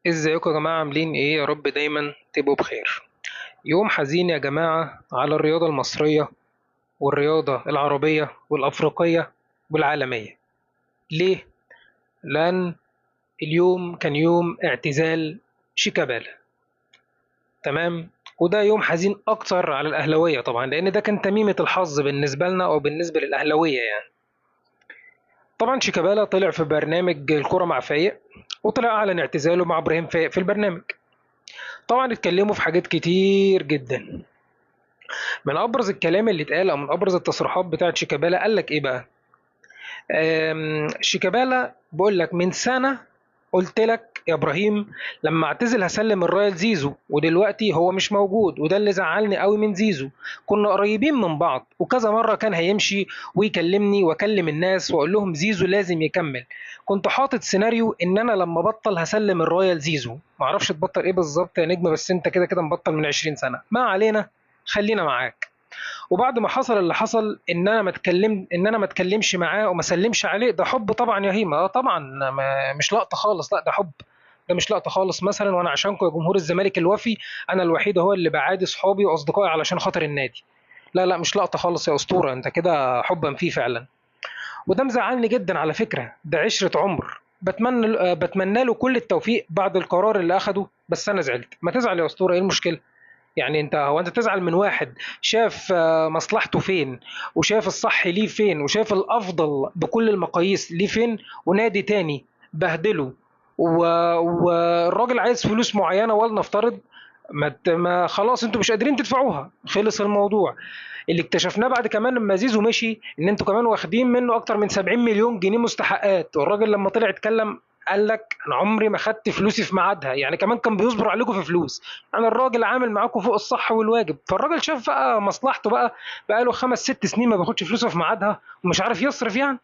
ازيكم يا جماعة عاملين ايه؟ يا رب دايما تبقوا بخير. يوم حزين يا جماعة على الرياضة المصرية والرياضة العربية والأفريقية والعالمية. ليه؟ لأن اليوم كان يوم اعتزال شيكابالا. تمام؟ وده يوم حزين أكتر على الأهلوية طبعا، لأن ده كان تميمة الحظ بالنسبة لنا أو بالنسبة للأهلوية يعني. طبعا شيكابالا طلع في برنامج الكرة مع فايق، وطلع أعلن اعتزاله مع إبراهيم فايق في البرنامج. طبعا اتكلموا في حاجات كتير جدا. من ابرز الكلام اللي اتقال او من ابرز التصريحات بتاعت شيكابالا قال لك ايه بقى؟ شيكابالا بقول لك من سنه قلت لك يا ابراهيم لما اعتزل هسلم الرايه لزيزو، ودلوقتي هو مش موجود وده اللي زعلني قوي من زيزو. كنا قريبين من بعض وكذا مره كان هيمشي ويكلمني واكلم الناس واقول لهم زيزو لازم يكمل. كنت حاطط سيناريو ان انا لما بطل هسلم الرايه لزيزو. معرفش تبطل ايه بالظبط يا نجم، بس انت كده كده مبطل من 20 سنه، ما علينا. خلينا معاك. وبعد ما حصل اللي حصل ان انا ما اتكلمش معاه وما سلمش عليه، ده حب طبعا يا هيما. طبعا مش لقطه خالص، لا ده حب. ده مش لقطه خالص مثلا وانا عشانكم يا جمهور الزمالك الوفي انا الوحيد هو اللي بعادي صحابي واصدقائي علشان خاطر النادي. لا لا مش لقطه خالص يا اسطوره، انت كده حبا فيه فعلا. وده مزعلني جدا على فكره، ده عشره عمر. بتمنى له كل التوفيق بعد القرار اللي اخده، بس انا زعلت. ما تزعل يا اسطوره، ايه المشكله؟ يعني انت تزعل من واحد شاف مصلحته فين، وشاف الصح ليه فين، وشاف الافضل بكل المقاييس ليه فين، ونادي تاني بهدله والراجل عايز فلوس معينه ولنفترض ما خلاص انتوا مش قادرين تدفعوها، خلص الموضوع. اللي اكتشفناه بعد كمان لما زيزو مشي ان انتوا كمان واخدين منه اكتر من 70 مليون جنيه مستحقات، والراجل لما طلع اتكلم قال لك انا عمري ما خدت فلوسي في ميعادها، يعني كمان كان بيصبر عليكم في فلوس. انا الراجل عامل معاكم فوق الصح والواجب، فالراجل شاف بقى مصلحته بقى له 5 6 سنين ما بياخدش فلوسه في ميعادها ومش عارف يصرف يعني.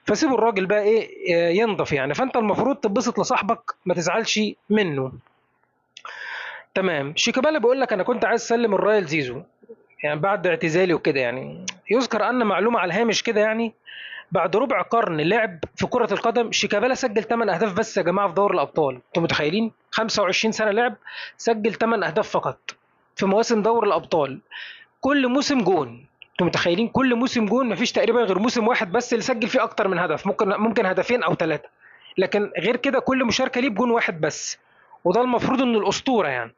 فسيبوا الراجل بقى ايه ينضف يعني. فانت المفروض تتبسط لصاحبك ما تزعلش منه. تمام. شيكابالا بيقول لك انا كنت عايز اسلم الرايه لزيزو يعني بعد اعتزالي وكده يعني. يذكر ان معلومه على الهامش كده يعني، بعد ربع قرن لعب في كرة القدم شيكابالا سجل 8 أهداف بس يا جماعة في دوري الأبطال. أنتم متخيلين؟ 25 سنة لعب سجل 8 أهداف فقط في مواسم دوري الأبطال. كل موسم جون. أنتم متخيلين؟ كل موسم جون. مفيش تقريبا غير موسم واحد بس اللي سجل فيه أكتر من هدف، ممكن هدفين أو ثلاثة. لكن غير كده كل مشاركة ليه بجون واحد بس. وده المفروض إنه الأسطورة يعني.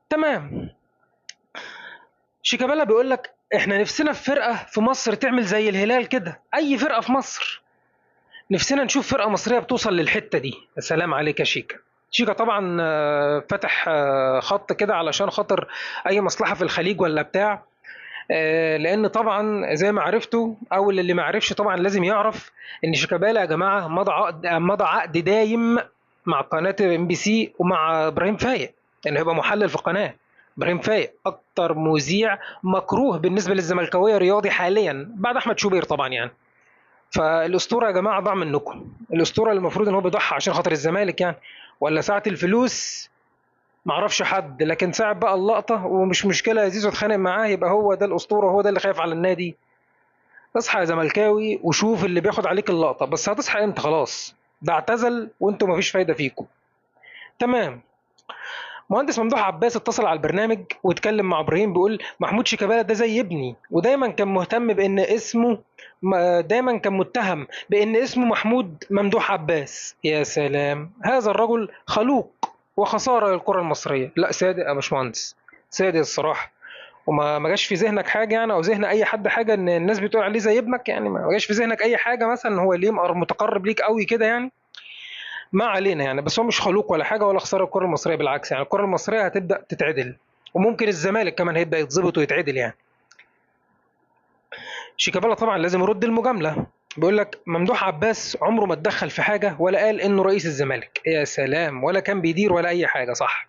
تمام. شيكابالا بيقول لك احنا نفسنا في فرقة في مصر تعمل زي الهلال كده، أي فرقة في مصر. نفسنا نشوف فرقة مصرية بتوصل للحتة دي. يا سلام عليك يا شيكا. شيكا طبعا فتح خط كده علشان خاطر أي مصلحة في الخليج ولا بتاع. لأن طبعا زي ما عرفتوا أو اللي ما عرفش طبعا لازم يعرف إن شيكابالا يا جماعة مضى عقد دايم مع قناة ام بي سي ومع إبراهيم فايق إنه هيبقى محلل في القناة. إبراهيم فايق أكتر مذيع مكروه بالنسبة للزملكاوية رياضي حاليا بعد أحمد شوبير طبعا يعني. فالاسطوره يا جماعه ضاع منكم. الاسطوره اللي المفروض ان هو بيضحي عشان خاطر الزمالك يعني، ولا ساعه الفلوس ما اعرفش حد، لكن ساعه بقى اللقطه ومش مشكله يا زيزو اتخانق معاه يبقى هو ده الاسطوره وهو ده اللي خايف على النادي. اصحى يا زملكاوي وشوف اللي بياخد عليك اللقطه، بس هتصحى امتى؟ خلاص ده اعتزل وانتوا مفيش فايده فيكم. تمام. مهندس ممدوح عباس اتصل على البرنامج واتكلم مع ابراهيم، بيقول محمود شيكابالا ده زي ابني ودايما كان مهتم بان اسمه دايما كان متهم بان اسمه محمود ممدوح عباس. يا سلام، هذا الرجل خلوق وخساره للكره المصريه. لا صادق يا باشمهندس، صادق الصراحه. وما جاش في ذهنك حاجه يعني او ذهن اي حد حاجه ان الناس بتقول عليه زي ابنك يعني؟ ما جاش في ذهنك اي حاجه مثلا هو ليه متقرب ليك قوي كده يعني؟ ما علينا يعني. بس هو مش خلوق ولا حاجه ولا خساره الكره المصريه، بالعكس يعني الكره المصريه هتبدا تتعدل، وممكن الزمالك كمان هيبدا يتظبط ويتعدل يعني. شيكابالا طبعا لازم يرد المجامله. بيقول لك ممدوح عباس عمره ما اتدخل في حاجه ولا قال انه رئيس الزمالك. يا سلام، ولا كان بيدير ولا اي حاجه. صح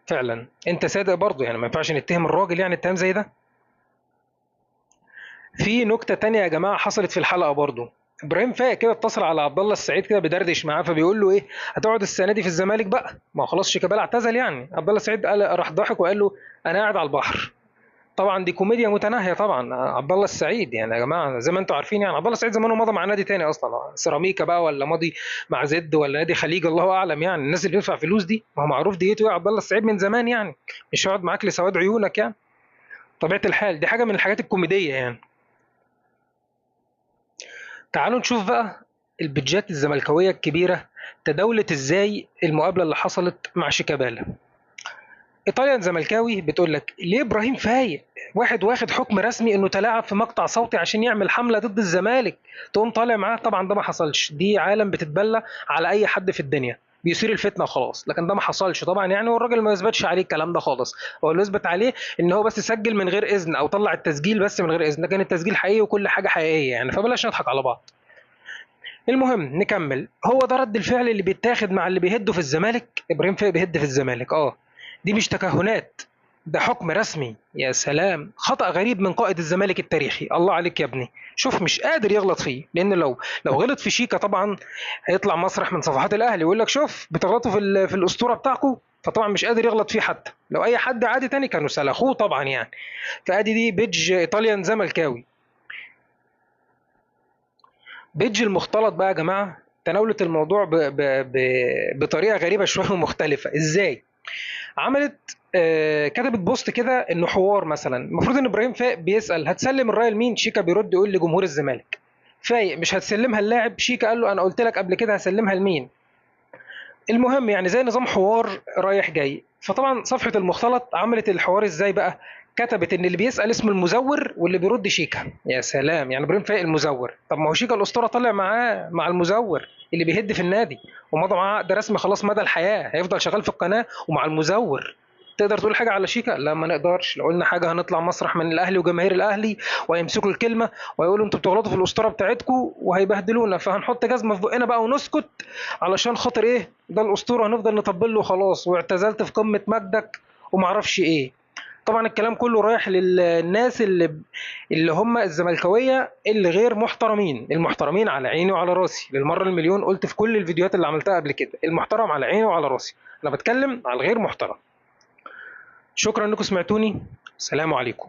فعلا، انت صادق برضه يعني، ما ينفعش نتهم الراجل يعني اتهام زي ده. في نكته تانية يا جماعه حصلت في الحلقه برضه. ابراهيم فايق كده اتصل على عبد الله السعيد كده بيدردش معاه، فبيقول له ايه، هتقعد السنه دي في الزمالك بقى؟ ما هو خلاص شيكابالا اعتزل يعني. عبد الله السعيد قال، راح ضحك وقال له انا قاعد على البحر. طبعا دي كوميديا متناهيه طبعا. عبد الله السعيد يعني يا جماعه زي ما انتم عارفين، يعني عبد الله السعيد زمانه مضى مع نادي تاني اصلا، سيراميكا بقى ولا ماضي مع زد ولا نادي خليج الله اعلم. يعني الناس اللي بيدفع فلوس دي ما هو معروف ديته يا عبد الله السعيد من زمان يعني، مش هيقعد معاك لسواد عيونك يعني. طبيعه الحال دي حاجه من الحاجات الكوميديه يعني. تعالوا نشوف بقى البيدجات الزملكاويه الكبيره تداولت ازاي المقابله اللي حصلت مع شيكابالا. ايطاليا زملكاوي بتقول لك ليه ابراهيم فايق واحد واخد حكم رسمي انه تلاعب في مقطع صوتي عشان يعمل حمله ضد الزمالك تقوم طالع معاه؟ طبعا ده ما حصلش، دي عالم بتتبلى على اي حد في الدنيا بيثير الفتنه وخلاص، لكن ده ما حصلش طبعا يعني. والراجل ما يثبتش عليه الكلام ده خالص، هو اللي يثبت عليه ان هو بس سجل من غير اذن او طلع التسجيل بس من غير اذن، لكن التسجيل حقيقي وكل حاجه حقيقيه يعني، فبلاش نضحك على بعض. المهم نكمل. هو ده رد الفعل اللي بيتاخد مع اللي بيهدوا في الزمالك؟ ابراهيم فايق بيهد في الزمالك دي مش تكهنات، ده حكم رسمي. يا سلام، خطأ غريب من قائد الزمالك التاريخي، الله عليك يا ابني. شوف مش قادر يغلط فيه، لان لو غلط في شيكا طبعا هيطلع مسرح من صفحات الاهلي ويقول لك شوف بتغلطوا في الاسطوره بتاعكم، فطبعا مش قادر يغلط فيه. حتى لو اي حد عادي تاني كانوا سلخوه طبعا يعني. فادي دي بيدج ايطاليان زملكاوي. بيدج المختلط بقى يا جماعه تناولت الموضوع بطريقه غريبه شويه ومختلفه. ازاي؟ عملت كتبت بوست كده انه حوار مثلا، المفروض ان ابراهيم فايق بيسال هتسلم الرايه لمين، شيكا بيرد يقول لجمهور الزمالك. فايق مش هتسلمها اللاعب، شيكا قال له انا قلت لك قبل كده هسلمها لمين. المهم يعني زي نظام حوار رايح جاي. فطبعا صفحه المختلط عملت الحوار ازاي بقى، كتبت ان اللي بيسال اسمه المزور واللي بيرد شيكا. يا سلام، يعني ابراهيم فايق المزور؟ طب ما هو شيكا الاسطوره طالع معاه مع المزور اللي بيهد في النادي ومضى معاه عقد رسمي خلاص مدى الحياه، هيفضل شغال في القناه ومع المزور. تقدر تقول حاجه على شيكا؟ لا ما نقدرش، لو قلنا حاجه هنطلع مسرح من الاهلي وجماهير الاهلي وهيمسكوا الكلمه ويقولوا انتوا بتغلطوا في الاسطوره بتاعتكم وهيبهدلونا، فهنحط جزمه في بقنا بقى ونسكت علشان خاطر ايه؟ ده الاسطوره هنفضل نطبل له خلاص، واعتزلت في قمه مجدك ومعرفش ايه. طبعا الكلام كله رايح للناس اللي هم الزملكاويه اللي غير محترمين. المحترمين على عيني وعلى راسي، للمره المليون قلت في كل الفيديوهات اللي عملتها قبل كده، المحترم على عيني وعلى راسي، انا بتكلم على الغير محترم. شكرا انكم سمعتوني، سلام عليكم.